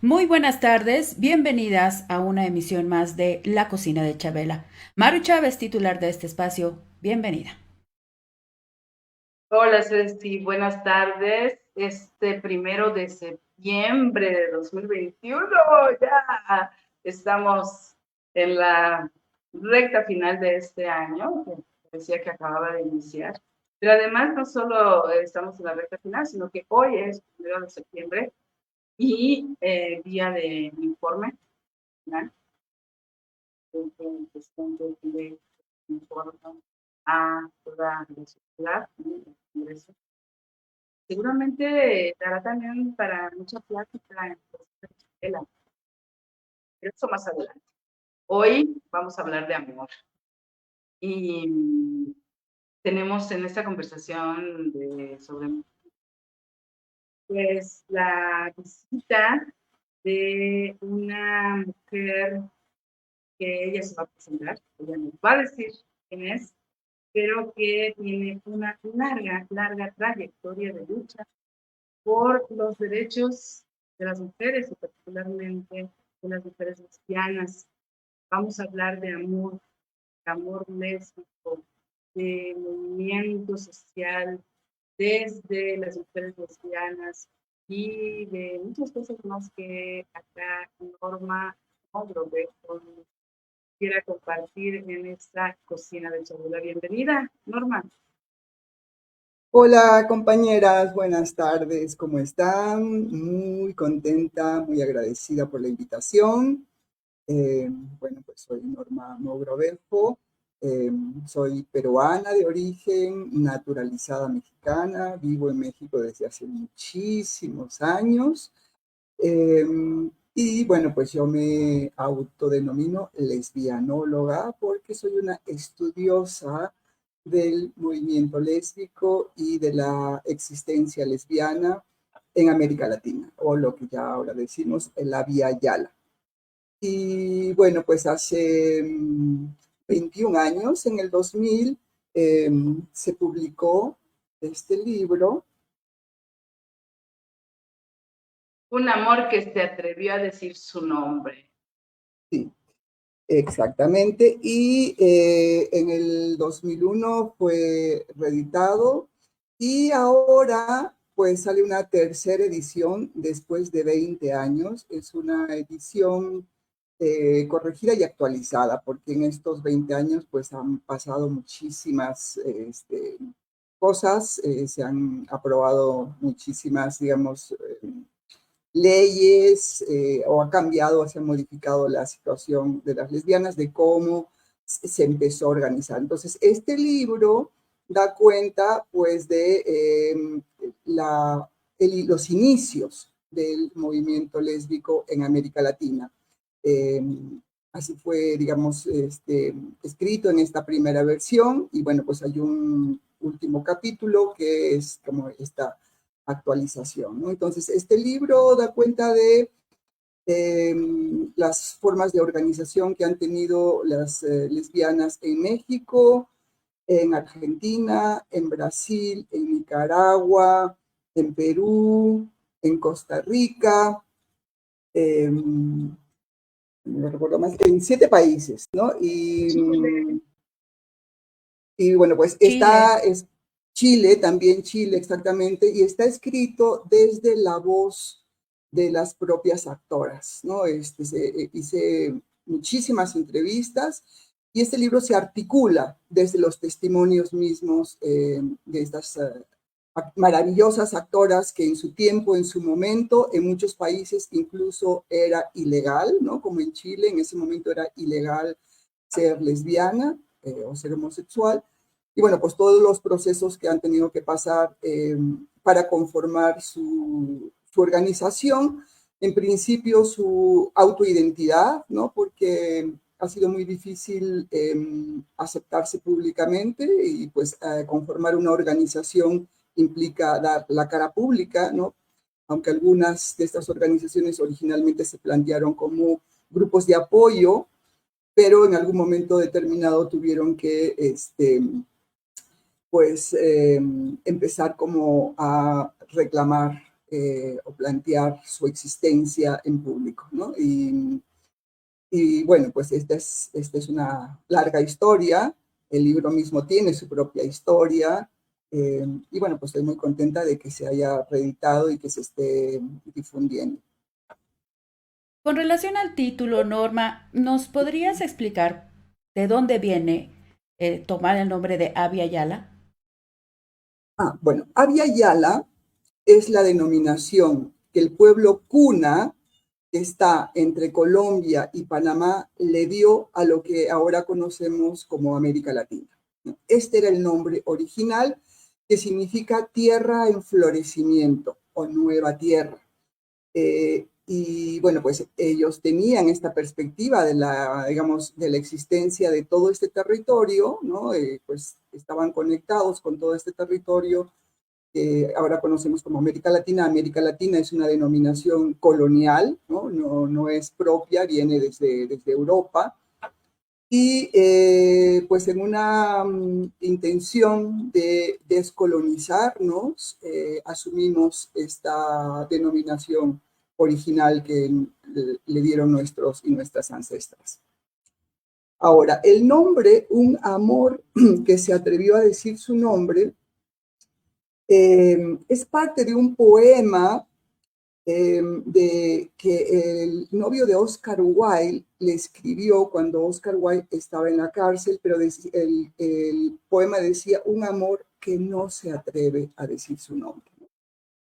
Muy buenas tardes, bienvenidas a una emisión más de La Cocina de Chabela. Maru Chávez, titular de este espacio, bienvenida. Hola Ceci, buenas tardes. Este 1 de septiembre de 2021, ya estamos en la recta final de este año, que decía que acababa de iniciar. Pero además no solo estamos en la recta final, sino que hoy es 1 de septiembre y día de informe final, que informa a toda la sociedad, ¿no? El Congreso. Seguramente dará también para mucha plática en Venezuela, pero eso más adelante. Hoy vamos a hablar de amor y tenemos en esta conversación sobre pues, la visita de una mujer que ella se va a presentar, ella nos va a decir quién es, pero que tiene una larga trayectoria de lucha por los derechos de las mujeres y particularmente de las mujeres lesbianas. Vamos a hablar de amor lésbico, de movimiento social desde las mujeres lesbianas y de muchas cosas más que acá Norma Mogrovejo quiera compartir en esta cocina de Cholula. Bienvenida, Norma. Hola compañeras, buenas tardes, ¿cómo están? Muy contenta, muy agradecida por la invitación. Eh, bueno, pues soy Norma Mogrovejo, eh, soy peruana de origen, naturalizada mexicana, vivo en México desde hace muchísimos años. eh, y bueno, pues yo me autodenomino lesbianóloga porque soy una estudiosa del movimiento lésbico y de la existencia lesbiana en América Latina, o lo que ya ahora decimos la Vía Yala. Y bueno, pues hace 21 años, en el 2000, se publicó este libro. Un amor que se atrevió a decir su nombre. Sí, exactamente. Y en el 2001 fue reeditado y ahora pues sale una tercera edición después de 20 años. Es una edición corregida y actualizada porque en estos 20 años pues han pasado muchísimas cosas, se han aprobado muchísimas, digamos, leyes o ha cambiado o se ha modificado la situación de las lesbianas, de cómo se empezó a organizar. Entonces, este libro da cuenta pues de los inicios del movimiento lésbico en América Latina. Eh, Así fue, digamos, escrito en esta primera versión y bueno, pues hay un último capítulo que es como esta actualización, ¿no? Entonces, este libro da cuenta de eh, las formas de organización que han tenido las lesbianas en México, en Argentina, en Brasil, en Nicaragua, en Perú, en Costa Rica, no recuerdo más, en 7 países, ¿no? Chile. Y bueno, pues Chile. está es Chile, también Chile exactamente, y está escrito desde la voz de las propias actoras, ¿no? Hice muchísimas entrevistas y este libro se articula desde los testimonios mismos de estas maravillosas actoras que en su tiempo, en su momento, en muchos países incluso era ilegal, ¿no? Como en Chile, en ese momento era ilegal ser lesbiana o ser homosexual. Y bueno, pues todos los procesos que han tenido que pasar para conformar su organización, en principio su autoidentidad, ¿no? Porque ha sido muy difícil aceptarse públicamente y pues conformar una organización implica dar la cara pública, ¿no? Aunque algunas de estas organizaciones originalmente se plantearon como grupos de apoyo, pero en algún momento determinado tuvieron que pues empezar como a reclamar o plantear su existencia en público, ¿no? Y bueno, pues esta es una larga historia, el libro mismo tiene su propia historia, y bueno, pues estoy muy contenta de que se haya reeditado y que se esté difundiendo. Con relación al título, Norma, ¿nos podrías explicar de dónde viene tomar el nombre de Abya Yala? Bueno, Abya Yala es la denominación que el pueblo Kuna, que está entre Colombia y Panamá, le dio a lo que ahora conocemos como América Latina. Este era el nombre original, que significa tierra en florecimiento o nueva tierra. Y bueno, pues ellos tenían esta perspectiva de la, digamos, de la existencia de todo este territorio, ¿no? Pues estaban conectados con todo este territorio que ahora conocemos como América Latina. América Latina es una denominación colonial, ¿no? No es propia, viene desde Europa. Y pues en una intención de descolonizarnos, asumimos esta denominación original que le dieron nuestros y nuestras ancestras. Ahora, el nombre, un amor que se atrevió a decir su nombre, es parte de un poema de que el novio de Oscar Wilde le escribió cuando Oscar Wilde estaba en la cárcel, pero el poema decía un amor que no se atreve a decir su nombre, ¿no?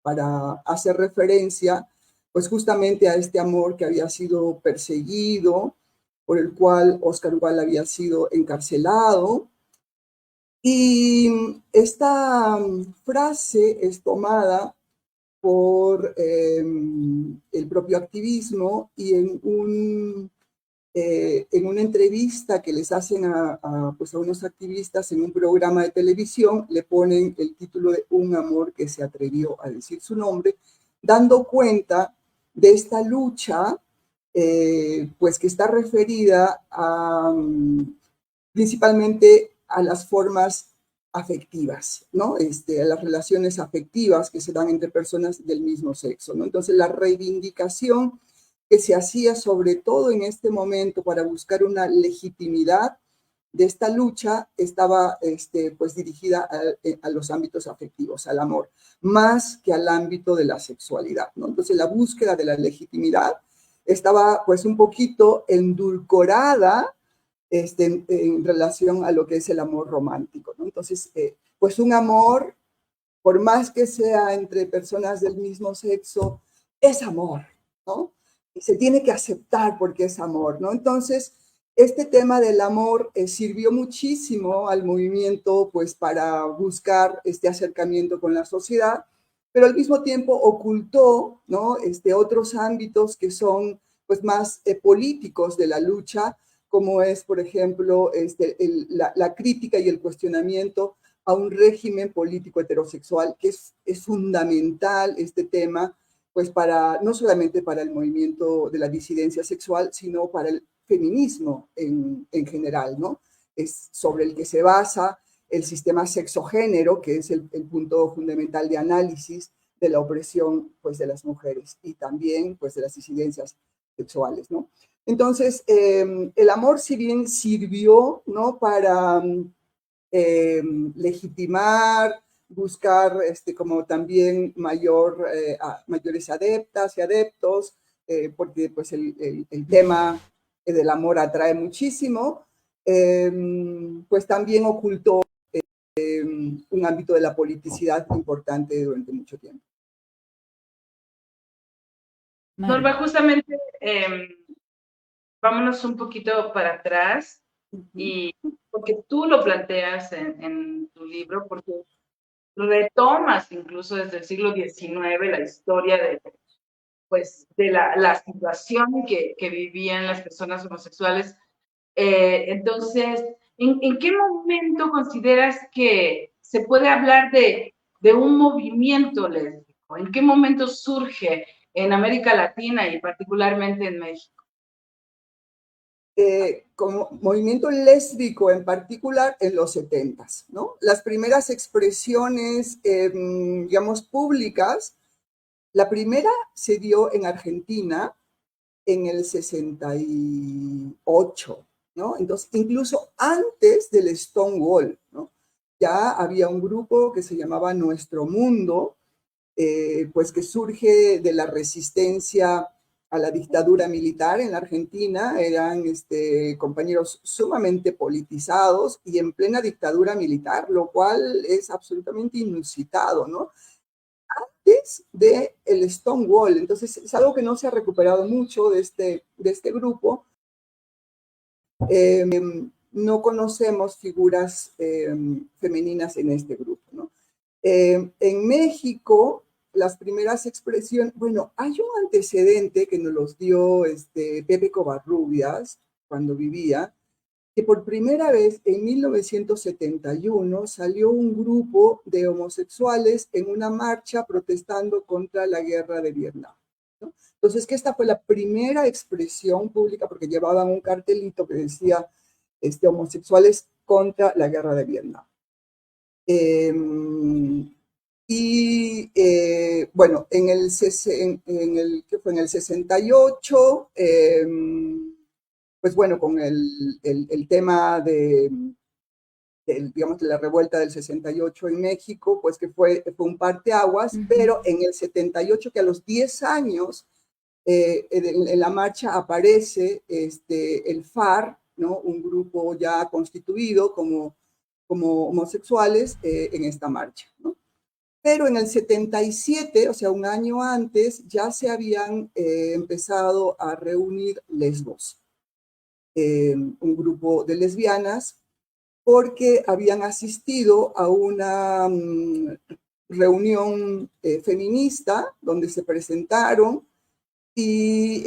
Para hacer referencia pues justamente a este amor que había sido perseguido, por el cual Oscar Wilde había sido encarcelado. Y esta frase es tomada por el propio activismo y en una entrevista que les hacen pues a unos activistas en un programa de televisión, le ponen el título de Un amor que se atrevió a decir su nombre, dando cuenta de esta lucha, pues que está referida principalmente a las formas afectivas, ¿no? A las relaciones afectivas que se dan entre personas del mismo sexo, ¿no? Entonces, la reivindicación que se hacía sobre todo en este momento para buscar una legitimidad de esta lucha estaba pues dirigida a los ámbitos afectivos, al amor, más que al ámbito de la sexualidad, ¿no? Entonces, la búsqueda de la legitimidad estaba pues un poquito endulcorada en relación a lo que es el amor romántico, ¿no? Entonces, pues un amor, por más que sea entre personas del mismo sexo, es amor, ¿no? Y se tiene que aceptar porque es amor, ¿no? Entonces, este tema del amor sirvió muchísimo al movimiento, pues, para buscar este acercamiento con la sociedad, pero al mismo tiempo ocultó, ¿no? Otros ámbitos que son, pues, más políticos de la lucha, como es, por ejemplo, la crítica y el cuestionamiento a un régimen político heterosexual, que es fundamental este tema, pues no solamente para el movimiento de la disidencia sexual, sino para el feminismo en general, ¿no? Es sobre el que se basa el sistema sexogénero, que es el punto fundamental de análisis de la opresión, pues, de las mujeres y también, pues, de las disidencias sexuales, ¿no? Entonces, el amor, si bien sirvió, ¿no? Para legitimar, buscar como también mayores adeptas y adeptos, porque pues el tema del amor atrae muchísimo, pues también ocultó un ámbito de la politicidad importante durante mucho tiempo. Norma, justamente vámonos un poquito para atrás, y porque tú lo planteas en tu libro, porque retomas incluso desde el siglo XIX la historia de la situación que vivían las personas homosexuales. Entonces, ¿en qué momento consideras que se puede hablar de un movimiento lésbico? ¿En qué momento surge en América Latina y particularmente en México? Como movimiento lésbico en particular en los 70s, ¿no? Las primeras expresiones, digamos, públicas La primera se dio en Argentina en el 68, ¿no? Entonces, incluso antes del Stonewall, ¿no? Ya había un grupo que se llamaba Nuestro Mundo, pues que surge de la resistencia a la dictadura militar en la Argentina. Eran compañeros sumamente politizados y en plena dictadura militar, lo cual es absolutamente inusitado, ¿no? Antes de el Stonewall. Entonces, es algo que no se ha recuperado mucho de este grupo. No conocemos figuras femeninas en este grupo, ¿no? En México, las primeras expresiones, bueno, hay un antecedente que nos los dio Pepe Covarrubias cuando vivía, que por primera vez en 1971 salió un grupo de homosexuales en una marcha protestando contra la guerra de Vietnam, ¿no? Entonces, que esta fue la primera expresión pública, porque llevaban un cartelito que decía homosexuales contra la guerra de Vietnam. Bueno, ¿qué fue? En el 68, pues bueno, con el tema digamos, de la revuelta del 68 en México, pues que fue un parteaguas, pero en el 78, que a los 10 años, en la marcha aparece el FAR, ¿no? Un grupo ya constituido como homosexuales en esta marcha, ¿no? Pero en el 77, o sea, un año antes, ya se habían empezado a reunir lesbos, un grupo de lesbianas, porque habían asistido a una reunión feminista donde se presentaron y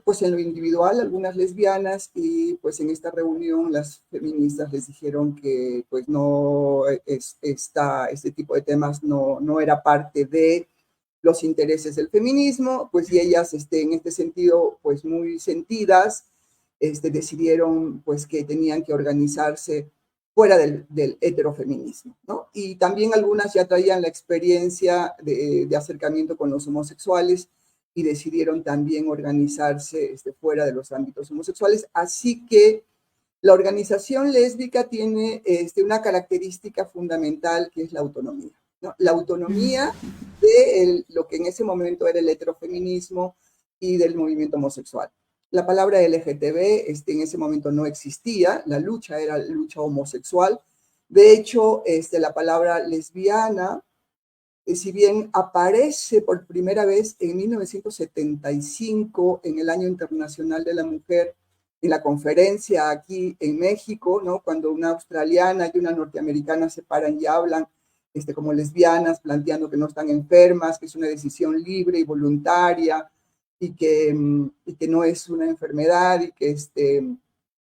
pues en lo individual algunas lesbianas, y pues en esta reunión las feministas les dijeron que pues no, este tipo de temas no era parte de los intereses del feminismo, pues y ellas en este sentido pues muy sentidas decidieron pues que tenían que organizarse fuera del heterofeminismo, ¿no? Y también algunas ya traían la experiencia de acercamiento con los homosexuales y decidieron también organizarse fuera de los ámbitos homosexuales. Así que la organización lésbica tiene una característica fundamental, que es la autonomía, ¿no? La autonomía de lo que en ese momento era el heterofeminismo y del movimiento homosexual. La palabra LGTB en ese momento no existía, la lucha era lucha homosexual. De hecho, la palabra lesbiana, si bien aparece por primera vez en 1975 en el Año Internacional de la Mujer, en la conferencia aquí en México, ¿no? Cuando una australiana y una norteamericana se paran y hablan como lesbianas, planteando que no están enfermas, que es una decisión libre y voluntaria, y que no es una enfermedad, y que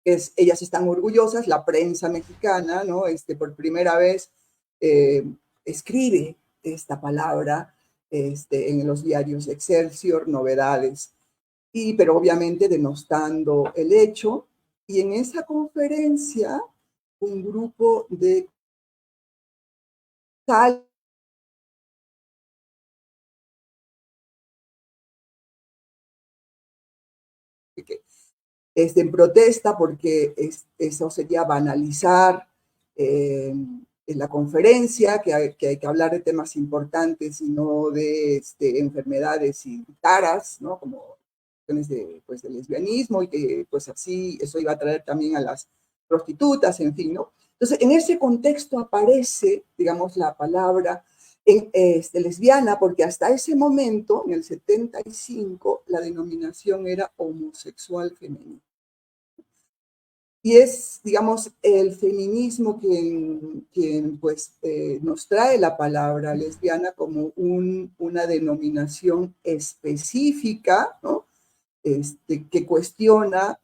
ellas están orgullosas. La prensa mexicana, ¿no? Por primera vez escribe esta palabra en los diarios Excelsior, Novedades, pero obviamente denostando el hecho. Y en esa conferencia, un grupo de tal que en protesta, porque eso sería banalizar en la conferencia, que hay que hablar de temas importantes y no de enfermedades y taras, ¿no? Como cuestiones pues, de lesbianismo, y que pues así eso iba a traer también a las prostitutas, en fin, ¿no? Entonces, en ese contexto aparece, digamos, la palabra lesbiana, porque hasta ese momento, en el 75, la denominación era homosexual femenino. Y es, digamos, el feminismo quien pues, nos trae la palabra lesbiana como una denominación específica, ¿no? Que cuestiona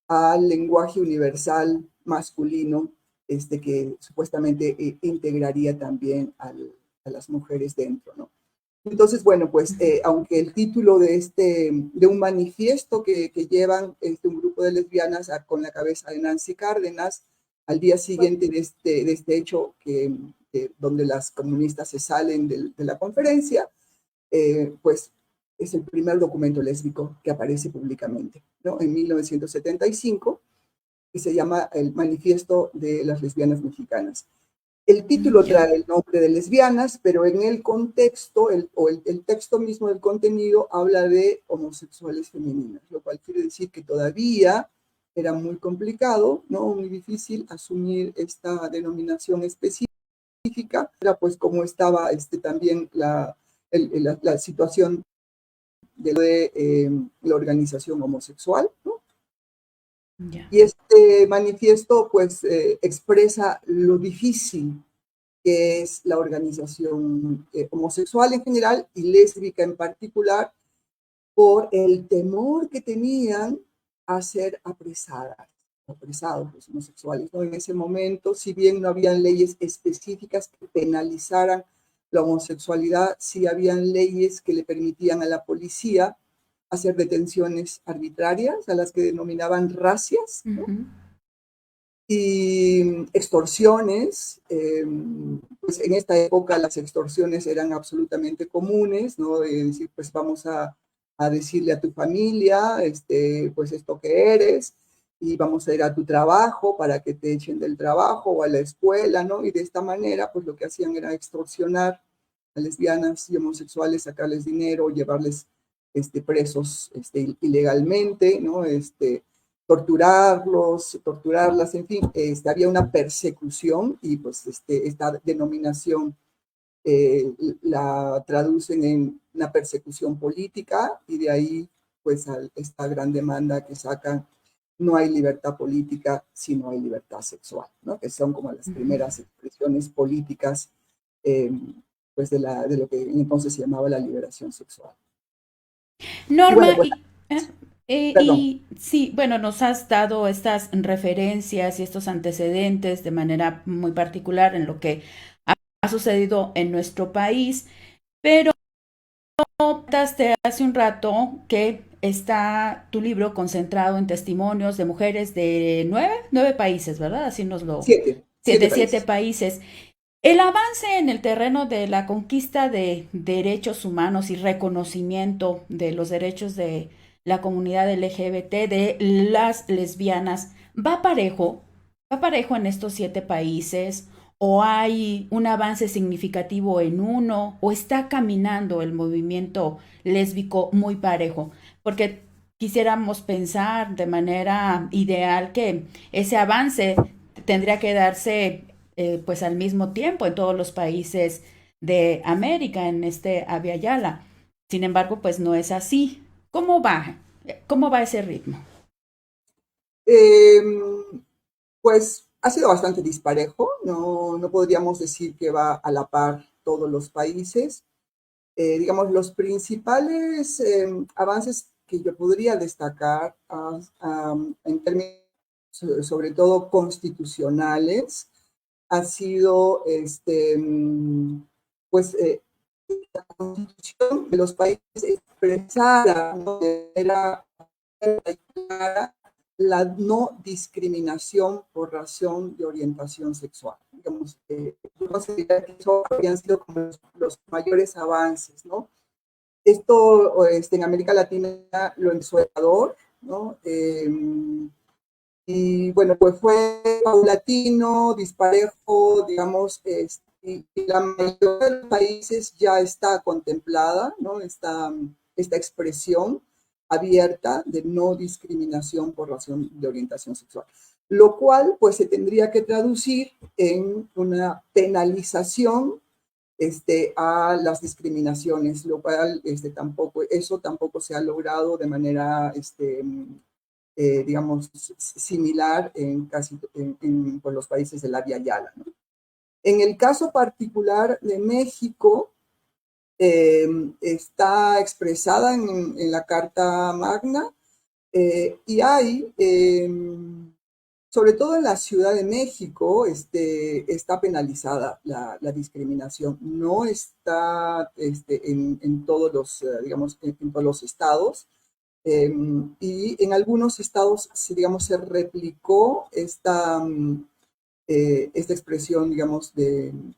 al lenguaje universal masculino, que supuestamente integraría también a las mujeres dentro, ¿no? Entonces, bueno, pues aunque el título de un manifiesto que llevan un grupo de lesbianas con la cabeza de Nancy Cárdenas, al día siguiente de este hecho donde las comunistas se salen de la conferencia, pues es el primer documento lésbico que aparece públicamente, ¿no? En 1975, y se llama El Manifiesto de las Lesbianas Mexicanas. El título Ya. trae el nombre de lesbianas, pero en el contexto, el texto mismo del contenido habla de homosexuales femeninas, lo cual quiere decir que todavía era muy complicado, ¿no? Muy difícil asumir esta denominación específica, era pues como estaba también la situación de la organización homosexual, ¿no? Ya. Y este manifiesto pues expresa lo difícil que es la organización homosexual en general y lésbica en particular, por el temor que tenían a ser apresados los homosexuales, ¿no? En ese momento, si bien no habían leyes específicas que penalizaran la homosexualidad, sí habían leyes que le permitían a la policía hacer detenciones arbitrarias, a las que denominaban racias, ¿no? Y extorsiones, pues en esta época las extorsiones eran absolutamente comunes, ¿no? De decir, pues vamos a decirle a tu familia, pues esto que eres, y vamos a ir a tu trabajo para que te echen del trabajo o a la escuela, ¿no? Y de esta manera, pues lo que hacían era extorsionar a lesbianas y homosexuales, sacarles dinero, llevarles presos ilegalmente, ¿no? Torturarlas, en fin, había una persecución y pues esta denominación la traducen en una persecución política y de ahí pues esta gran demanda que sacan, no hay libertad política si no hay libertad sexual, ¿no? Que son como las primeras expresiones políticas eh, pues de lo que entonces se llamaba la liberación sexual. Y bueno, Norma, pues, perdón. y sí, bueno, nos has dado estas referencias y estos antecedentes de manera muy particular en lo que ha sucedido en nuestro país, pero comentaste hace un rato que está tu libro concentrado en testimonios de mujeres de nueve países, ¿verdad? Así nos lo, Siete de siete países. países. El avance en el terreno de la conquista de derechos humanos y reconocimiento de los derechos de la comunidad LGBT, de las lesbianas, va parejo en estos siete países, o hay un avance significativo en uno, o está caminando el movimiento lésbico muy parejo, porque quisiéramos pensar de manera ideal que ese avance tendría que darse pues al mismo tiempo en todos los países de América, en este Abya Yala. Sin embargo, pues no es así. ¿Cómo va? ¿Cómo va ese ritmo? Eh, pues ha sido bastante disparejo, no podríamos decir que va a la par todos los países. Digamos, los principales avances que yo podría destacar en términos sobre todo constitucionales ha sido pues la constitución de los países expresada, ¿no? Era la no discriminación por razón de orientación sexual. Digamos, yo considero que eso habían sido como los mayores avances, ¿no? Esto en América Latina lo empezó Ecuador, ¿no? Y bueno, pues fue paulatino, disparejo, digamos, y la mayoría de los países ya está contemplada, ¿no? Esta expresión abierta de no discriminación por razón de orientación sexual, lo cual pues se tendría que traducir en una penalización a las discriminaciones, lo cual eso tampoco se ha logrado de manera digamos, similar en casi por los países de la Via Yala, ¿no? En el caso particular de México, está expresada en la Carta Magna y hay, sobre todo en la Ciudad de México, está penalizada la discriminación. No está en todos los, digamos, en todos los estados, y en algunos estados, digamos, se replicó esta expresión, digamos,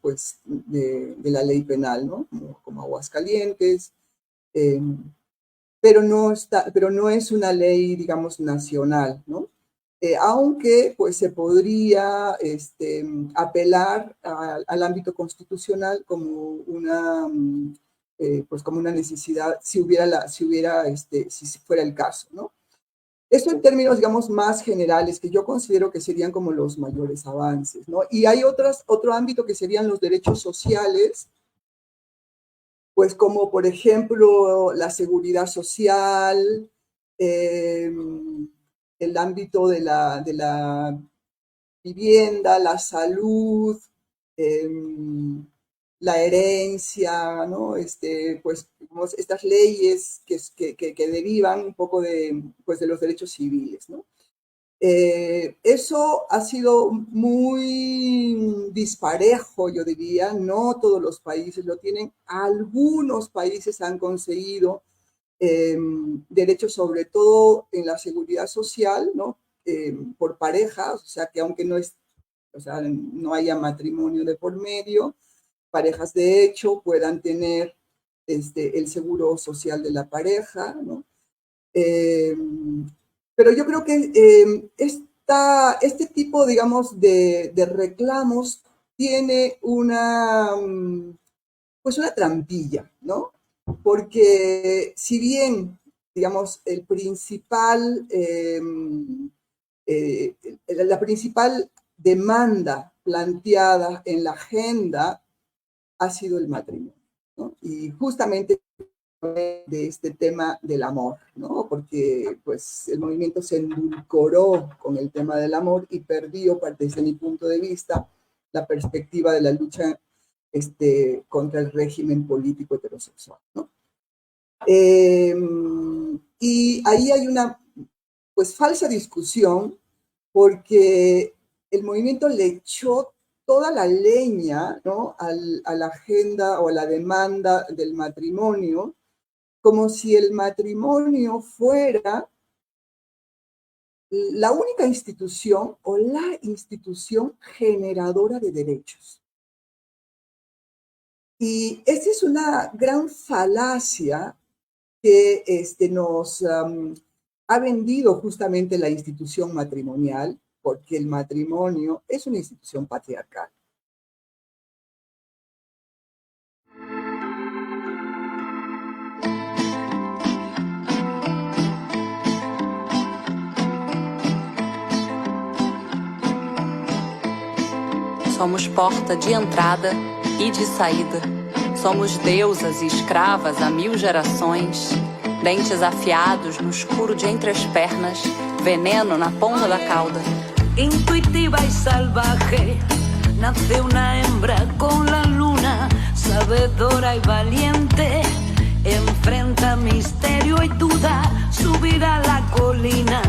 pues, de la ley penal, ¿no? Como Aguascalientes, pero no es una ley, digamos, nacional, ¿no? Aunque pues se podría apelar al ámbito constitucional como una necesidad si fuera el caso, ¿no? Esto en términos, digamos, más generales, que yo considero que serían como los mayores avances, ¿no? Y hay otro ámbito que serían los derechos sociales, pues como por ejemplo la seguridad social, el ámbito de la vivienda, la salud, la herencia, ¿no? Pues estas leyes que derivan un poco de los derechos civiles, ¿no? Eso ha sido muy disparejo, yo diría. No todos los países lo tienen. Algunos países han conseguido derechos, sobre todo en la seguridad social, ¿no? Por parejas, o sea, que aunque no haya matrimonio de por medio, parejas de hecho puedan tener el seguro social de la pareja, ¿no? Pero yo creo que este tipo, digamos, de reclamos tiene una trampilla, ¿no? Porque si bien, digamos, la principal demanda planteada en la agenda ha sido el matrimonio, ¿no? Y justamente de este tema del amor, ¿no? Porque pues el movimiento se endulcoró con el tema del amor y perdió, desde mi punto de vista, la perspectiva de la lucha contra el régimen político heterosexual, ¿no? Y ahí hay una falsa discusión, porque el movimiento le echó toda la leña, ¿no? a la agenda o a la demanda del matrimonio, como si el matrimonio fuera la única institución o la institución generadora de derechos. Y esa es una gran falacia que nos ha vendido justamente la institución matrimonial, porque el matrimonio es una institución patriarcal. Somos porta de entrada e de saída. Somos deusas e escravas há 1000 gerações. Dentes afiados no escuro de entre as pernas. Veneno na ponta da cauda. Intuitiva y salvaje, nace una hembra con la luna, sabedora y valiente. Enfrenta misterio y duda, subirá la colina.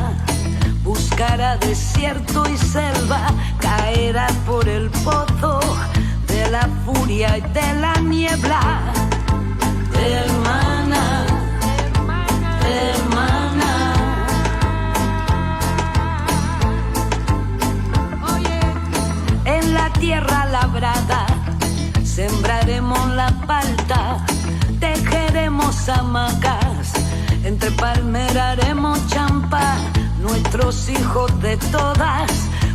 Buscará desierto y selva, caerá por el pozo de la furia y de la niebla. Hermana, hermana. En la tierra labrada sembraremos la palta, tejeremos hamacas, entre palmeras haremos champa. Nuestros hijos de todas,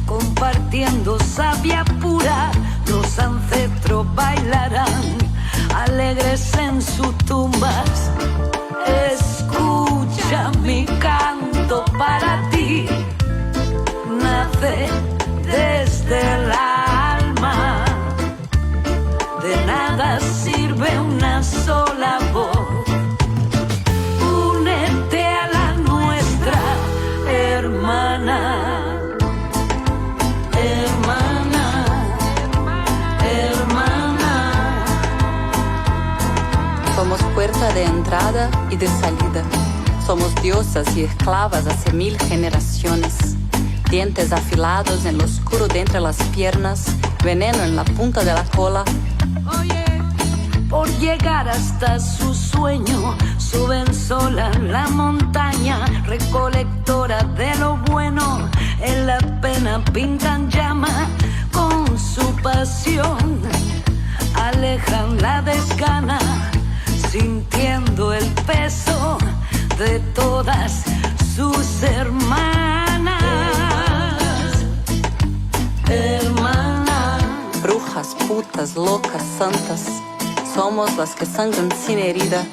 compartiendo savia pura, los ancestros bailarán, alegres en sus tumbas. Escucha mi canto para ti, nace desde el alma. De nada sirve una sola voz. Hermana, hermana, hermana. Somos puerta de entrada y de salida. Somos diosas y esclavas hace 1000 generaciones. Dientes afilados en lo oscuro de entre las piernas. Veneno en la punta de la cola. Por llegar hasta su sueño, suben sola la montaña, recolectora de lo bueno, en la pena pintan llama con su pasión, alejan la desgana, sintiendo el peso de todas sus hermanas. Hermanas. Brujas, putas, locas, santas, somos las que sangran sin herida,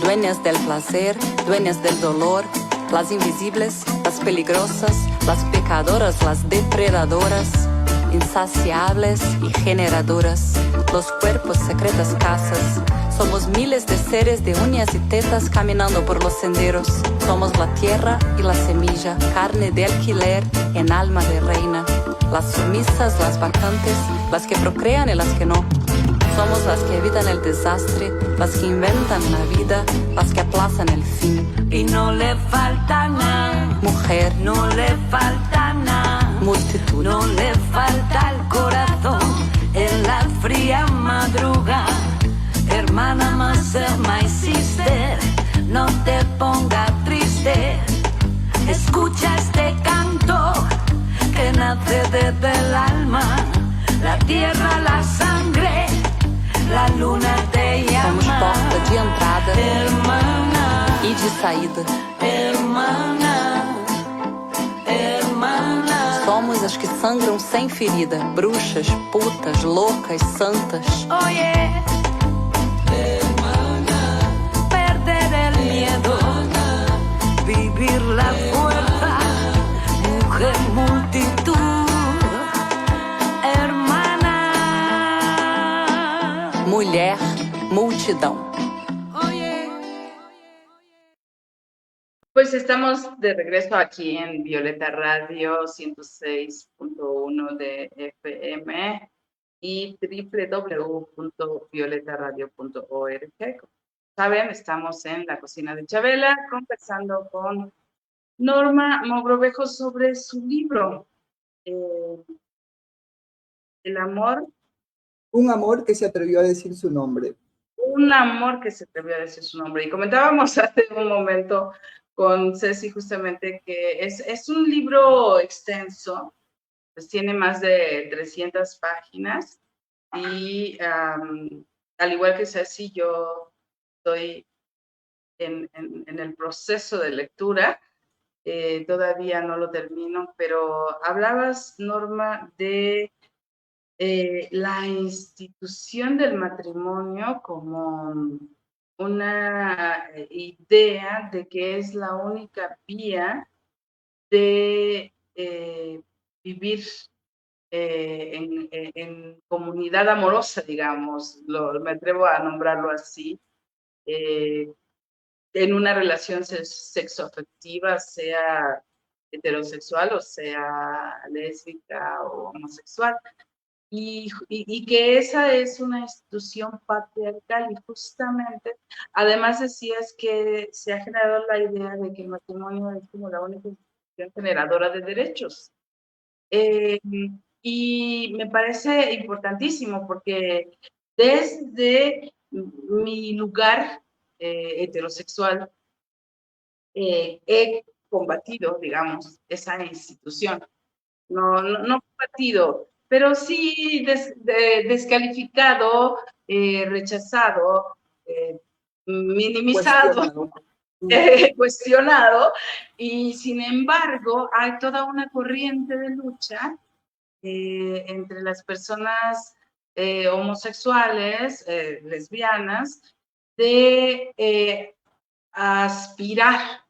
dueñas del placer, dueñas del dolor, las invisibles, las peligrosas, las pecadoras, las depredadoras, insaciables y generadoras, los cuerpos, secretas casas. Somos miles de seres de uñas y tetas caminando por los senderos. Somos la tierra y la semilla, carne de alquiler en alma de reina. Las sumisas, las vacantes, las que procrean y las que no. Somos las que evitan el desastre, las que inventan la vida, las que aplazan el fin. Y no le falta nada, Mujer, no le falta nada, multitud, no le falta el corazón en la fría madrugada. Hermana, my sister, no te pongas triste. Escucha este canto que nace desde el alma. La tierra, la sangre, la luna te llama. somos porta de entrada Hermana, e de saída. hermana, hermana. Somos as que sangram sem ferida, bruxas, putas, loucas, santas. Oye, perder el miedo, vivir la fuerza, mujer multitud, hermana. Mulher, multidão. Pues estamos de regreso aquí en Violeta Radio 106.1 de FM y www.violetaradio.org. Como saben, estamos en la cocina de Chabela conversando con Norma Mogrovejo sobre su libro, El amor, Un amor que se atrevió a decir su nombre. un amor que se atrevió a decir su nombre. Y comentábamos hace un momento con Ceci justamente que es un libro extenso, pues tiene más de 300 páginas y al igual que Ceci, yo estoy en el proceso de lectura, todavía no lo termino, pero hablabas, Norma, de la institución del matrimonio como una idea de que es la única vía de vivir en comunidad amorosa, digamos, me atrevo a nombrarlo así, en una relación sexoafectiva, sea heterosexual o sea lésbica o homosexual. Y que esa es una institución patriarcal y justamente, además decías que se ha generado la idea de que el matrimonio es como la única institución generadora de derechos. Y me parece importantísimo porque desde mi lugar heterosexual he combatido, digamos, esa institución. No combatido, pero sí descalificado, rechazado, minimizado, cuestionado, y sin embargo hay toda una corriente de lucha entre las personas homosexuales, lesbianas, de aspirar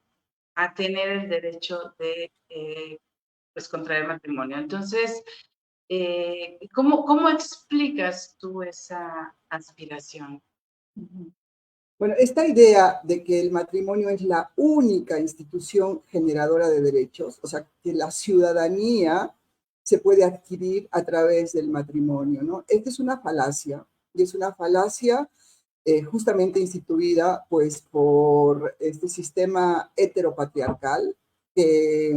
a tener el derecho de pues contraer matrimonio. Entonces, ¿cómo explicas tú esa aspiración? Bueno, esta idea de que el matrimonio es la única institución generadora de derechos, o sea, que la ciudadanía se puede adquirir a través del matrimonio, ¿no? Esta es una falacia, y es una falacia justamente instituida pues por este sistema heteropatriarcal que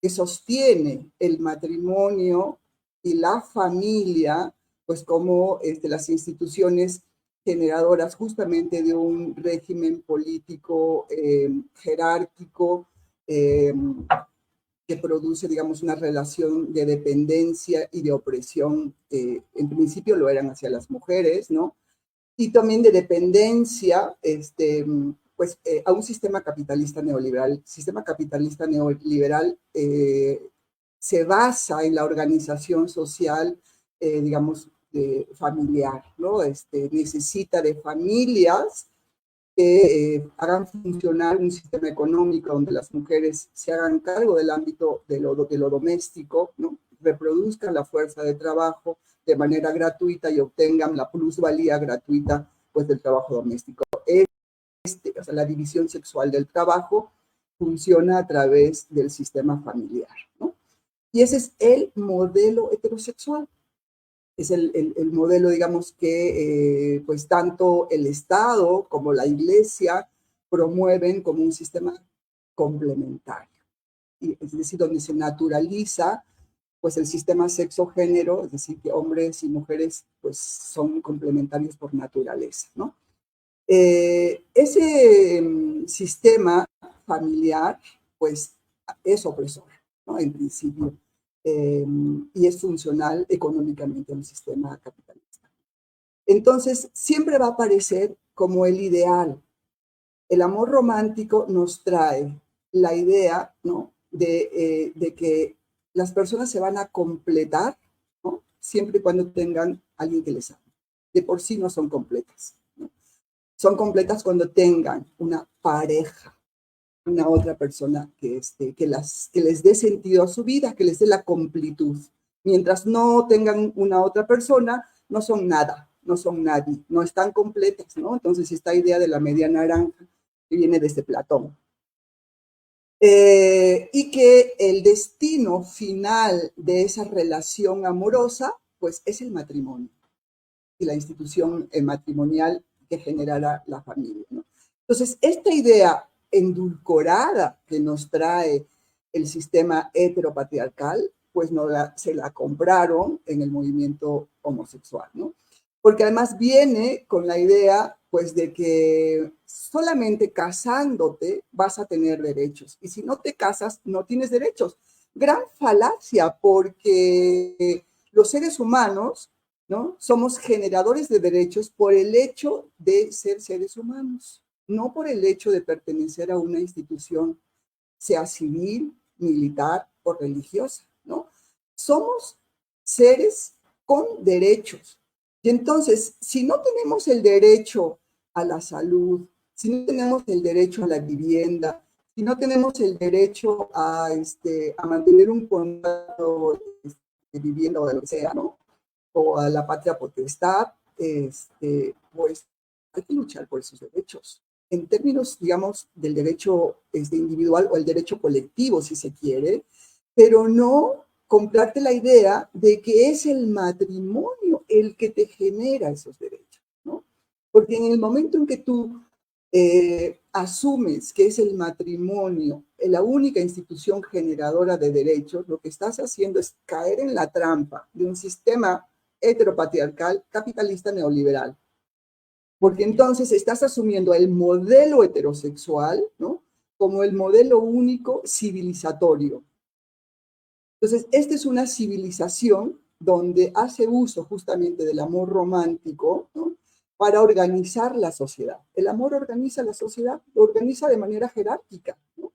sostiene el matrimonio y la familia pues como las instituciones generadoras justamente de un régimen político jerárquico que produce, digamos, una relación de dependencia y de opresión, en principio lo eran hacia las mujeres, ¿no? Y también de dependencia pues, a un sistema capitalista neoliberal. El sistema capitalista neoliberal se basa en la organización social, digamos, familiar, ¿no? Necesita de familias que hagan funcionar un sistema económico donde las mujeres se hagan cargo del ámbito de lo doméstico, ¿no? Reproduzcan la fuerza de trabajo de manera gratuita y obtengan la plusvalía gratuita, pues, del trabajo doméstico. O sea, la división sexual del trabajo funciona a través del sistema familiar, ¿no? Y ese es el modelo heterosexual. Es el modelo, digamos, que pues tanto el Estado como la Iglesia promueven como un sistema complementario. Es decir, donde se naturaliza pues el sistema sexo-género, es decir, que hombres y mujeres pues son complementarios por naturaleza, ¿no? Ese sistema familiar pues es opresor, ¿no? En principio. Y es funcional económicamente a un sistema capitalista. Entonces, siempre va a aparecer como el ideal. El amor romántico nos trae la idea, ¿no? de que las personas se van a completar, ¿no? Siempre y cuando tengan alguien que les ame. De por sí no son completas, ¿no? Son completas cuando tengan una pareja, una otra persona que les dé sentido a su vida, que les dé la completud. Mientras no tengan una otra persona, no son nada, no son nadie, no están completas, ¿no? Entonces, esta idea de la media naranja que viene desde Platón. Y que el destino final de esa relación amorosa, pues, es el matrimonio y la institución matrimonial que generará la familia, ¿no? Entonces, esta idea endulcorada que nos trae el sistema heteropatriarcal, pues se la compraron en el movimiento homosexual, ¿no? Porque además viene con la idea, pues, de que solamente casándote vas a tener derechos, y si no te casas, no tienes derechos. Gran falacia, porque los seres humanos, ¿no? Somos generadores de derechos por el hecho de ser seres humanos, no por el hecho de pertenecer a una institución, sea civil, militar o religiosa, ¿no? Somos seres con derechos. Y entonces, si no tenemos el derecho a la salud, si no tenemos el derecho a la vivienda, si no tenemos el derecho a mantener un contrato de vivienda o de lo que sea, ¿no? O a la patria potestad, pues hay que luchar por esos derechos. En términos, digamos, del derecho individual o el derecho colectivo, si se quiere, pero no comprarte la idea de que es el matrimonio el que te genera esos derechos, ¿no? Porque en el momento en que tú asumes que es el matrimonio la única institución generadora de derechos, lo que estás haciendo es caer en la trampa de un sistema heteropatriarcal capitalista neoliberal. Porque entonces estás asumiendo el modelo heterosexual, ¿no? Como el modelo único civilizatorio. Entonces, esta es una civilización donde hace uso justamente del amor romántico, ¿no? Para organizar la sociedad. El amor organiza la sociedad, lo organiza de manera jerárquica, ¿no?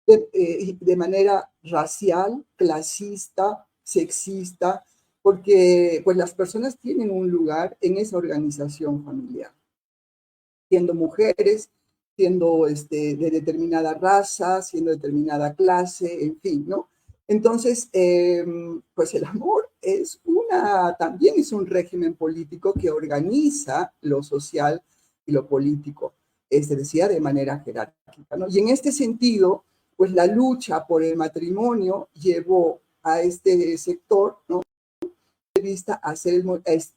De manera racial, clasista, sexista, porque pues las personas tienen un lugar en esa organización familiar, siendo mujeres, siendo de determinada raza, siendo determinada clase, en fin, ¿no? Entonces, pues el amor también es un régimen político que organiza lo social y lo político, decía, de manera jerárquica, ¿no? Y en este sentido, pues la lucha por el matrimonio llevó a este sector, ¿no? Vista hacer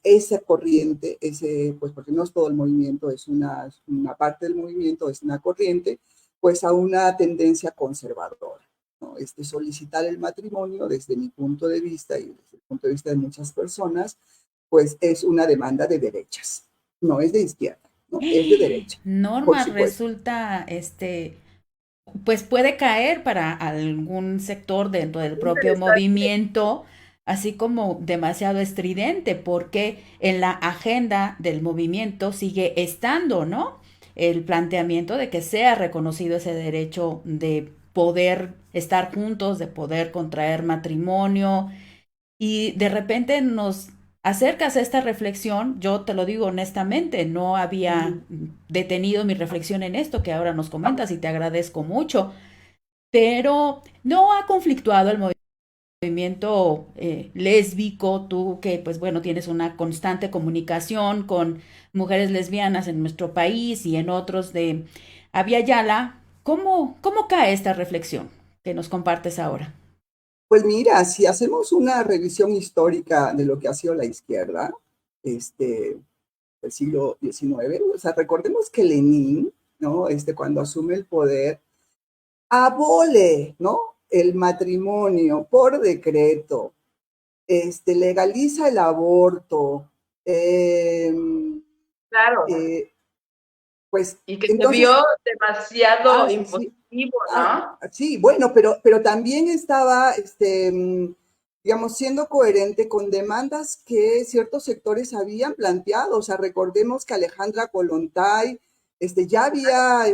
esa corriente, pues porque no es todo el movimiento, es una parte del movimiento, es una corriente, pues a una tendencia conservadora, ¿no? Solicitar el matrimonio, desde mi punto de vista y desde el punto de vista de muchas personas, pues es una demanda de derechas, no es de izquierda, ¿no? Es de derecha. Norma, resulta, pues puede caer para algún sector dentro del propio movimiento, así como demasiado estridente, porque en la agenda del movimiento sigue estando, ¿no? el planteamiento de que sea reconocido ese derecho de poder estar juntos, de poder contraer matrimonio, y de repente nos acercas a esta reflexión. Yo te lo digo honestamente, no había detenido mi reflexión en esto que ahora nos comentas y te agradezco mucho, pero no ha conflictuado el movimiento lésbico, tú que pues bueno tienes una constante comunicación con mujeres lesbianas en nuestro país y en otros de Abya Yala. ¿Cómo cae esta reflexión que nos compartes ahora? Pues mira, si hacemos una revisión histórica de lo que ha sido la izquierda, del siglo XIX, o sea, recordemos que Lenin, ¿no? Cuando asume el poder, abole, ¿no? El matrimonio por decreto, legaliza el aborto, Claro. pues Y que entonces, se vio demasiado impositivo, ¿no? Sí, bueno, pero también estaba, digamos, siendo coherente con demandas que ciertos sectores habían planteado. O sea, recordemos que Alejandra Kollontai ya había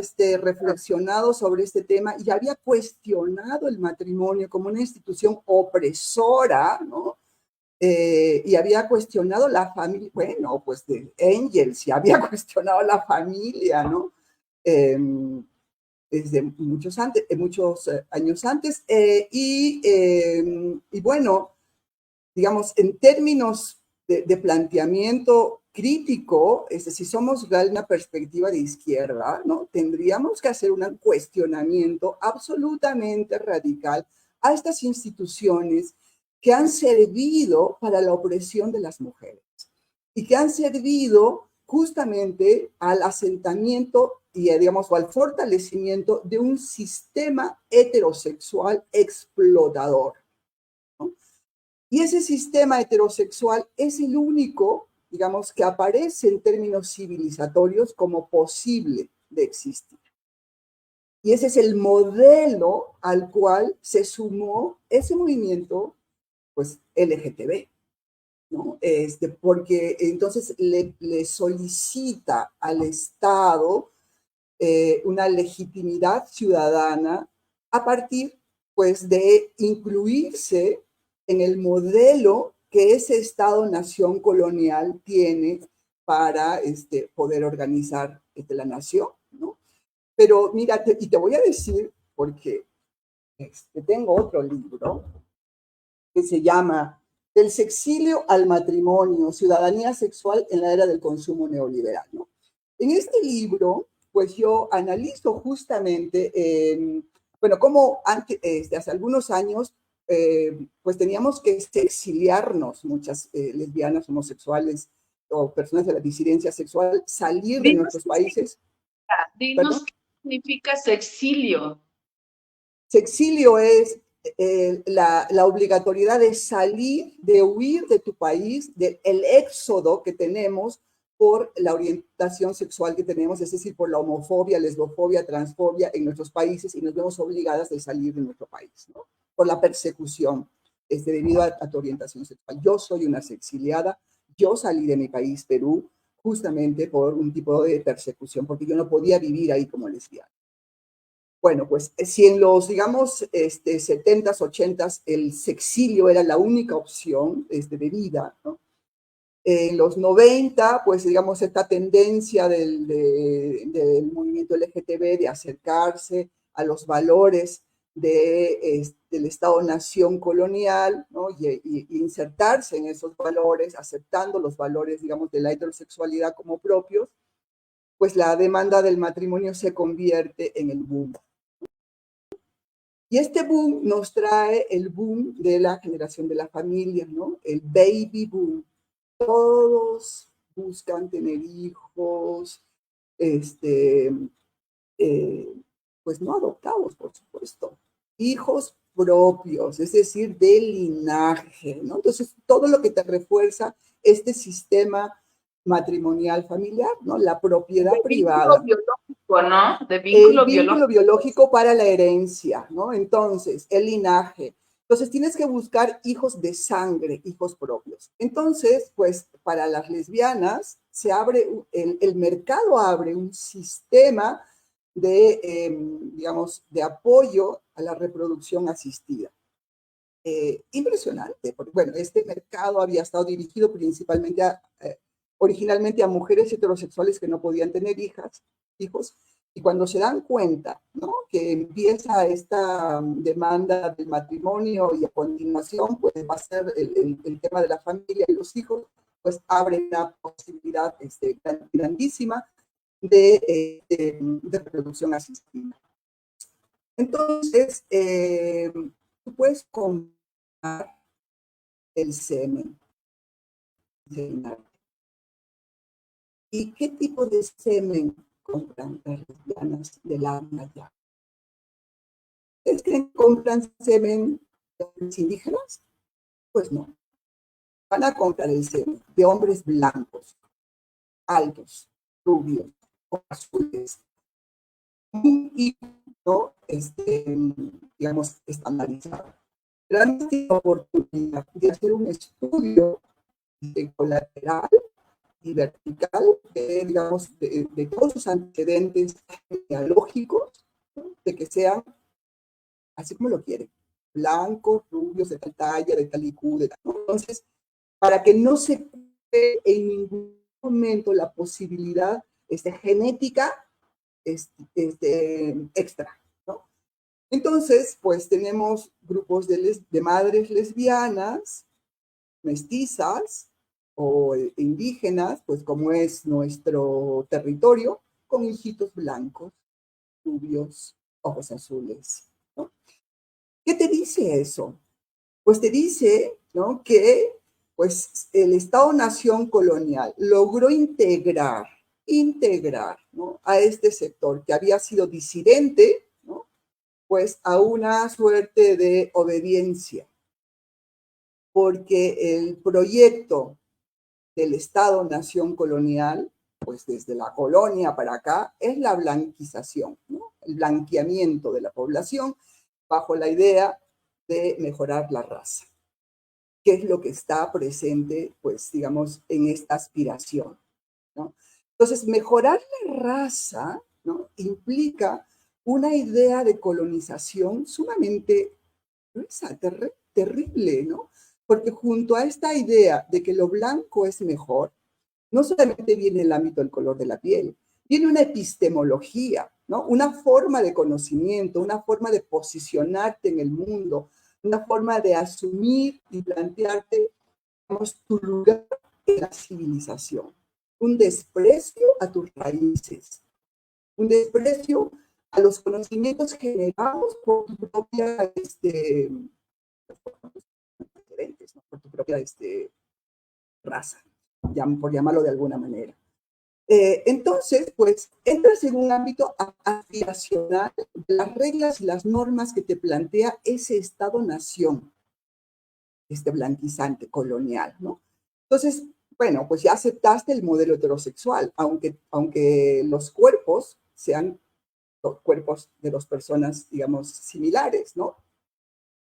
reflexionado sobre este tema y había cuestionado el matrimonio como una institución opresora, ¿no? Y había cuestionado la familia, bueno, pues de Engels, y había cuestionado la familia, ¿no? Desde muchos años antes. Y bueno, digamos, en términos de planteamiento crítico, si somos de una perspectiva de izquierda, ¿no? Tendríamos que hacer un cuestionamiento absolutamente radical a estas instituciones que han servido para la opresión de las mujeres y que han servido justamente al asentamiento y, digamos, o al fortalecimiento de un sistema heterosexual explotador, ¿no? Y ese sistema heterosexual es el único, digamos, que aparece en términos civilizatorios como posible de existir. Y ese es el modelo al cual se sumó ese movimiento, pues, LGTB, ¿no? Porque entonces le solicita al Estado una legitimidad ciudadana a partir, pues, de incluirse en el modelo que ese Estado-nación colonial tiene para poder organizar la nación, ¿no? Pero mira, y te voy a decir, porque tengo otro libro que se llama Del sexilio al matrimonio, ciudadanía sexual en la era del consumo neoliberal, ¿no? En este libro, pues yo analizo justamente, bueno, cómo antes, hace algunos años, pues teníamos que exiliarnos, muchas lesbianas, homosexuales o personas de la disidencia sexual, salir de nuestros países. Dinos qué significa sexilio. Sexilio es la obligatoriedad de salir, de huir de tu país, del éxodo que tenemos por la orientación sexual que tenemos, es decir, por la homofobia, lesbofobia, transfobia en nuestros países, y nos vemos obligadas de salir de nuestro país, ¿no? Por la persecución debido a tu orientación sexual. Yo soy una exiliada, yo salí de mi país, Perú, justamente por un tipo de persecución, porque yo no podía vivir ahí como lesbiana. Bueno, pues si en los, digamos, 70s, 80s, el sexilio era la única opción de vida, ¿no? En los 90, pues digamos, esta tendencia del movimiento LGTB de acercarse a los valores del Estado-nación colonial, ¿no? Y insertarse en esos valores, aceptando los valores, digamos, de la heterosexualidad como propios, pues la demanda del matrimonio se convierte en el boom. Y este boom nos trae el boom de la generación de la familia, ¿no? El baby boom. Todos buscan tener hijos, pues no adoptados, por supuesto, hijos propios, es decir, de linaje, ¿no? Entonces, todo lo que te refuerza este sistema matrimonial familiar, ¿no? La propiedad privada. Biológico, ¿no? El vínculo biológico para la herencia, ¿no? Entonces, el linaje, Entonces tienes que buscar hijos de sangre, hijos propios. Entonces, pues para las lesbianas se abre, el mercado abre un sistema de, digamos, de apoyo a la reproducción asistida. Impresionante, porque bueno, este mercado había estado dirigido principalmente originalmente a mujeres heterosexuales que no podían tener hijos, y cuando se dan cuenta, ¿no?, que empieza esta demanda del matrimonio y a continuación pues va a ser el tema de la familia y los hijos, pues abre una posibilidad grandísima de reproducción asistida. Entonces, tú puedes comprar el semen. ¿Y qué tipo de semen compran las lesbianas del alma ya? ¿Es que compran semen de hombres indígenas? Pues no. Van a comprar el semen de hombres blancos, altos, rubios, azules, y no, digamos, estandarizado. Gran oportunidad de hacer un estudio de colateral y vertical, digamos, de todos sus antecedentes genealógicos, ¿no?, de que sean así como lo quieren, blancos, rubios, de tal talla, de tal IQ, de tal, ¿no? Entonces, para que no se cree en ningún momento la posibilidad genética extra, ¿no? Entonces, pues tenemos grupos de madres lesbianas, mestizas o indígenas, pues como es nuestro territorio, con hijitos blancos, rubios, ojos azules, ¿no? ¿Qué te dice eso? Pues te dice, ¿no?, que pues el Estado-nación colonial logró integrar, ¿no?, a este sector que había sido disidente, ¿no?, pues a una suerte de obediencia, porque el proyecto del Estado-nación colonial, pues desde la colonia para acá, es la blanquización, ¿no?, el blanqueamiento de la población bajo la idea de mejorar la raza, que es lo que está presente, pues, digamos, en esta aspiración, ¿no? Entonces, mejorar la raza, ¿no?, implica una idea de colonización sumamente gruesa, terrible, ¿no? Porque junto a esta idea de que lo blanco es mejor, no solamente viene el ámbito del color de la piel, viene una epistemología, ¿no?, una forma de conocimiento, una forma de posicionarte en el mundo, una forma de asumir y plantearte, digamos, tu lugar en la civilización, un desprecio a tus raíces, un desprecio a los conocimientos generados por tu propia, ¿no?, por tu propia raza, por llamarlo de alguna manera. Entonces, pues, entras en un ámbito aspiracional de las reglas y las normas que te plantea ese Estado-nación, blanquizante, colonial, ¿no? Entonces, bueno, pues ya aceptaste el modelo heterosexual, aunque los cuerpos sean cuerpos de dos personas, digamos, similares, ¿no?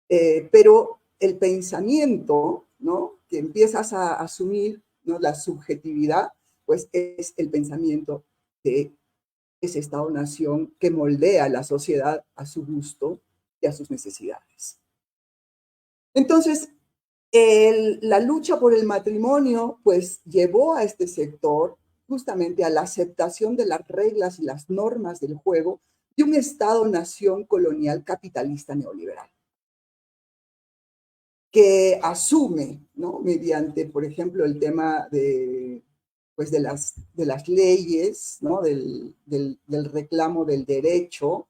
Pero el pensamiento, ¿no?, que empiezas a asumir, ¿no?, la subjetividad, pues es el pensamiento de ese Estado-nación que moldea la sociedad a su gusto y a sus necesidades. Entonces, la lucha por el matrimonio, pues llevó a este sector justamente a la aceptación de las reglas y las normas del juego de un Estado-nación colonial capitalista neoliberal, que asume, ¿no?, mediante, por ejemplo, el tema pues de las leyes, ¿no?, del reclamo del derecho,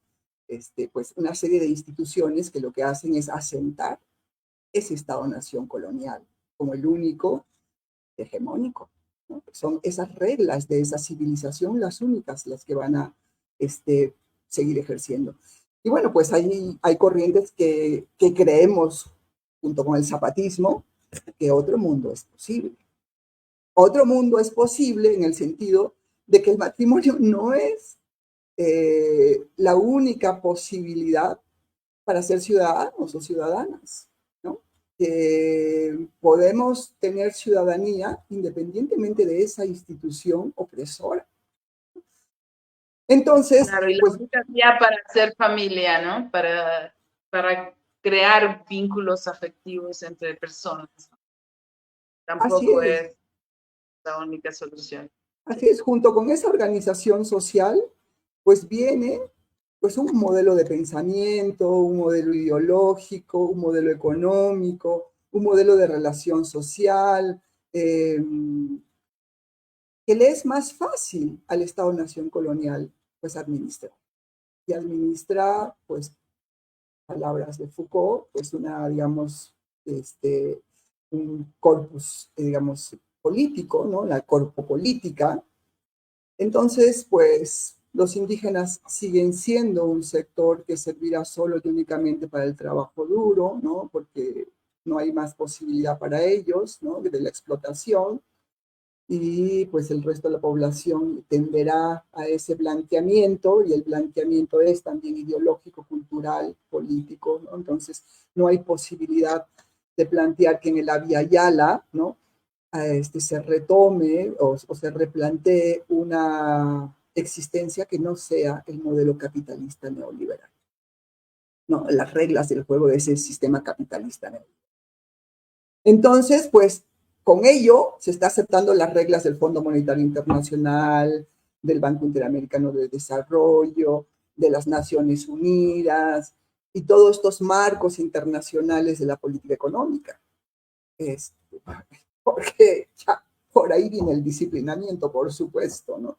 pues una serie de instituciones que lo que hacen es asentar ese Estado-nación colonial como el único hegemónico, ¿no? Son esas reglas de esa civilización las únicas las que van a seguir ejerciendo. Y bueno, pues hay corrientes que creemos, junto con el zapatismo, que otro mundo es posible. Otro mundo es posible en el sentido de que el matrimonio no es la única posibilidad para ser ciudadanos o ciudadanas. que podemos tener ciudadanía independientemente de esa institución opresora. Entonces, Claro, y la pues, única vía para hacer familia, ¿no? Para crear vínculos afectivos entre personas. así Tampoco es. es la única solución. Así es, junto con esa organización social, pues viene pues un modelo de pensamiento, un modelo ideológico, un modelo económico, un modelo de relación social, que le es más fácil al Estado-Nación colonial pues administrar. Y administra, pues, palabras de Foucault, pues una, digamos, un corpus, digamos, político, ¿no? La corpopolítica. Entonces, pues los indígenas siguen siendo un sector que servirá solo y únicamente para el trabajo duro, ¿no? Porque no hay más posibilidad para ellos, ¿no? De la explotación. Y pues el resto de la población tenderá a ese blanqueamiento, y el blanqueamiento es también ideológico, cultural, político, ¿no? Entonces no hay posibilidad de plantear que en el Abya Yala, ¿no? Se retome o se replantee una existencia que no sea el modelo capitalista neoliberal. No, las reglas del juego de ese sistema capitalista neoliberal. Entonces, pues, con ello se está aceptando las reglas del Fondo Monetario Internacional, del Banco Interamericano de Desarrollo, de las Naciones Unidas y todos estos marcos internacionales de la política económica. Porque ya por ahí viene el disciplinamiento, por supuesto, ¿no?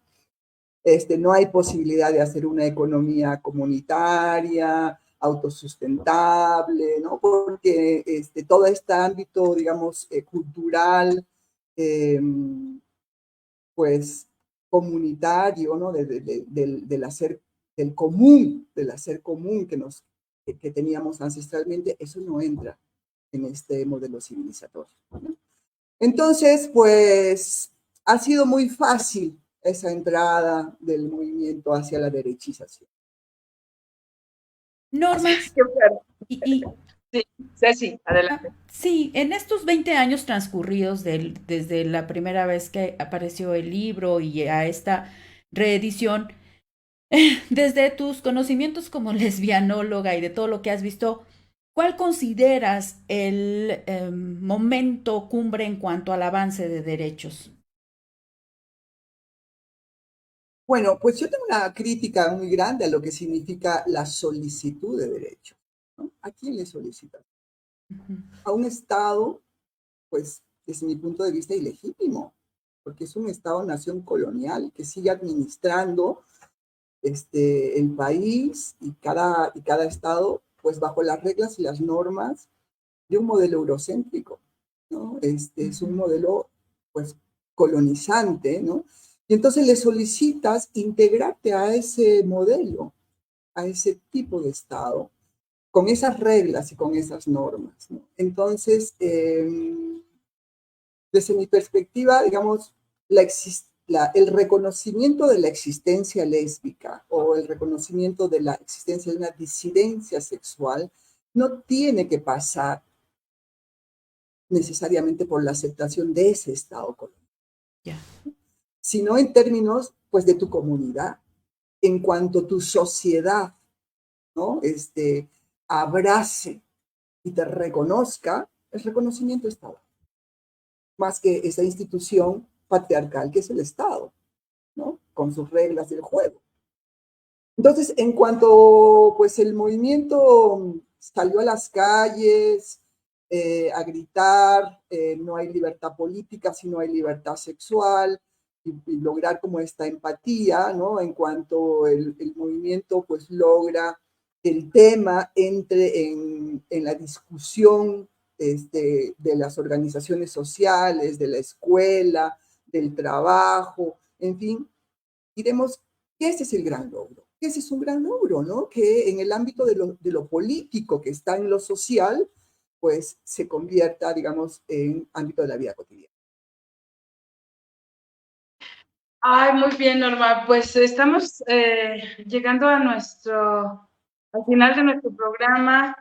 No hay posibilidad de hacer una economía comunitaria, autosustentable, ¿no? Porque todo este ámbito, digamos, cultural, pues comunitario, ¿no? Del hacer, del hacer común que teníamos ancestralmente, eso no entra en este modelo civilizatorio, ¿no? Entonces, pues ha sido muy fácil esa entrada del movimiento hacia la derechización. Norma, Qué fuerte. y Sí, Ceci, adelante. sí, en estos 20 años transcurridos desde la primera vez que apareció el libro y a esta reedición, desde tus conocimientos como lesbianóloga y de todo lo que has visto, ¿cuál consideras el momento cumbre en cuanto al avance de derechos? Bueno, pues yo tengo una crítica muy grande a lo que significa la solicitud de derechos, ¿no? ¿A quién le solicitas? A un Estado, pues desde mi punto de vista, ilegítimo, porque es un Estado-nación colonial que sigue administrando el país y cada Estado, pues bajo las reglas y las normas de un modelo eurocéntrico, ¿no? Es un modelo, pues, colonizante, ¿no? Y entonces le solicitas integrarte a ese modelo, a ese tipo de Estado, con esas reglas y con esas normas, ¿no? Entonces, desde mi perspectiva, digamos, el reconocimiento de la existencia lésbica o el reconocimiento de la existencia de una disidencia sexual no tiene que pasar necesariamente por la aceptación de ese Estado colonial, Ya. sino en términos, pues, de tu comunidad, en cuanto tu sociedad, ¿no? Abrace y te reconozca, el reconocimiento Estado, más que esa institución patriarcal que es el Estado, ¿no? Con sus reglas del juego. Entonces, en cuanto pues el movimiento salió a las calles a gritar, no hay libertad política, sino hay libertad sexual, y lograr como esta empatía, ¿no? En cuanto el movimiento pues logra el tema entre en la discusión de las organizaciones sociales, de la escuela, del trabajo, en fin, diremos que ese es el gran logro. Ese es un gran logro, ¿no? Que en el ámbito de lo político que está en lo social, pues se convierta, digamos, en ámbito de la vida cotidiana. Ay, muy bien, Norma. Pues estamos llegando al final de nuestro programa.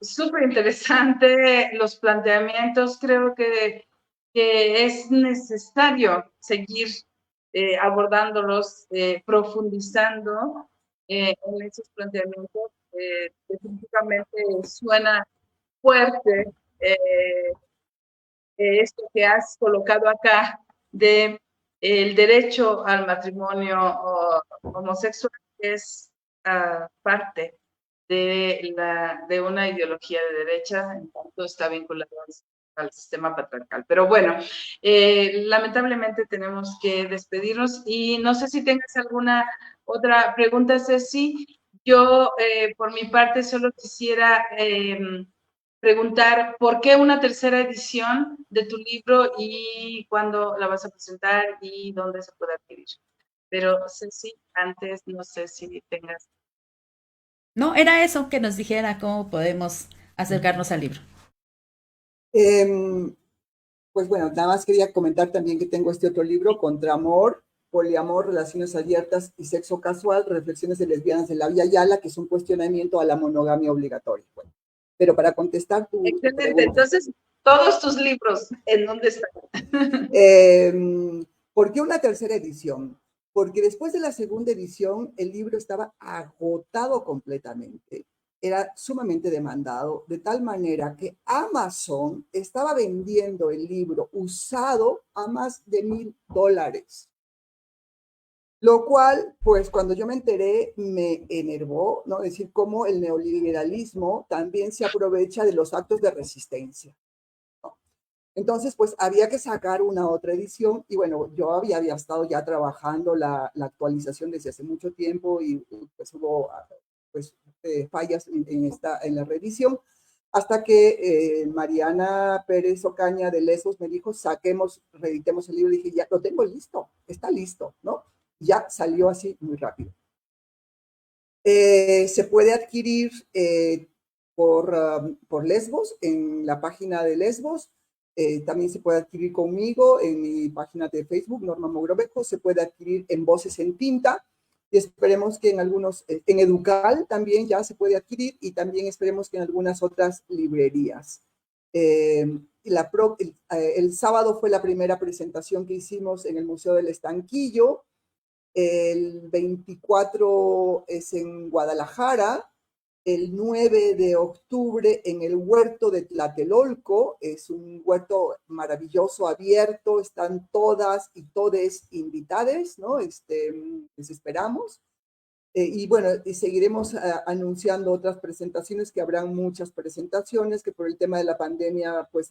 Súper interesante los planteamientos. Creo que es necesario seguir abordándolos, profundizando en esos planteamientos. Definitivamente suena fuerte esto que has colocado acá de el derecho al matrimonio homosexual es parte de una ideología de derecha, en tanto está vinculado al sistema patriarcal. Pero bueno, lamentablemente tenemos que despedirnos y no sé si tengas alguna otra pregunta, Ceci. Yo, por mi parte, solo quisiera preguntar por qué una tercera edición de tu libro y cuándo la vas a presentar y dónde se puede adquirir. Pero Ceci, antes no sé si tengas. No, era eso, que nos dijera cómo podemos acercarnos al libro. Pues bueno, nada más quería comentar también que tengo este otro libro, Contra Amor, Poliamor, Relaciones Abiertas y Sexo Casual, Reflexiones de Lesbianas de la Vía Yala, que es un cuestionamiento a la monogamia obligatoria. Bueno, pero para contestar tu Excelente. pregunta. Entonces, todos tus libros, ¿en dónde están? ¿Por qué una tercera edición? Porque después de la segunda edición, el libro estaba agotado completamente. Era sumamente demandado, de tal manera que Amazon estaba vendiendo el libro usado a más de $1,000. Lo cual, pues cuando yo me enteré, me enervó, ¿no? Es decir, cómo el neoliberalismo también se aprovecha de los actos de resistencia. Entonces, pues había que sacar una otra edición y bueno, yo había estado ya trabajando la actualización desde hace mucho tiempo y pues hubo pues, fallas en la reedición hasta que Mariana Pérez Ocaña de Lesbos me dijo, reeditemos el libro y dije, ya lo tengo listo, está listo, ¿no? Ya salió así muy rápido. Se puede adquirir por Lesbos, en la página de Lesbos. También se puede adquirir conmigo en mi página de Facebook, Norma Mogrovejo. Se puede adquirir en Voces en Tinta. Y esperemos que en en Educal también ya se puede adquirir y también esperemos que en algunas otras librerías. El sábado fue la primera presentación que hicimos en el Museo del Estanquillo. El 24 es en Guadalajara, el 9 de octubre en el huerto de Tlatelolco, es un huerto maravilloso, abierto, están todas y todes invitadas, ¿no? Les esperamos. Y bueno, y seguiremos anunciando otras presentaciones, que habrán muchas presentaciones, que por el tema de la pandemia, pues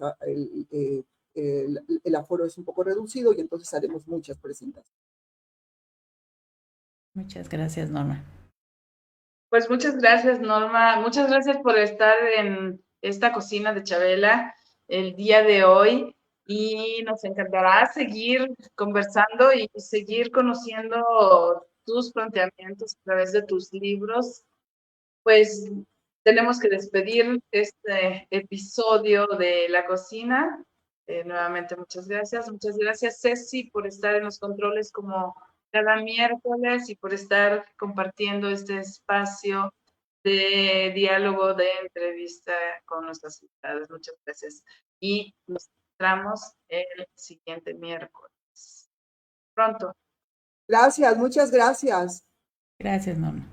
el aforo es un poco reducido y entonces haremos muchas presentaciones. Muchas gracias, Norma. Pues muchas gracias, Norma. Muchas gracias por estar en esta cocina de Chabela el día de hoy y nos encantará seguir conversando y seguir conociendo tus planteamientos a través de tus libros. Pues tenemos que despedir este episodio de La Cocina. Nuevamente, muchas gracias. Muchas gracias, Ceci, por estar en los controles como cada miércoles y por estar compartiendo este espacio de diálogo, de entrevista con nuestras invitadas. Muchas gracias. Y nos encontramos el siguiente miércoles. Pronto. Gracias, muchas gracias. Gracias, Norma.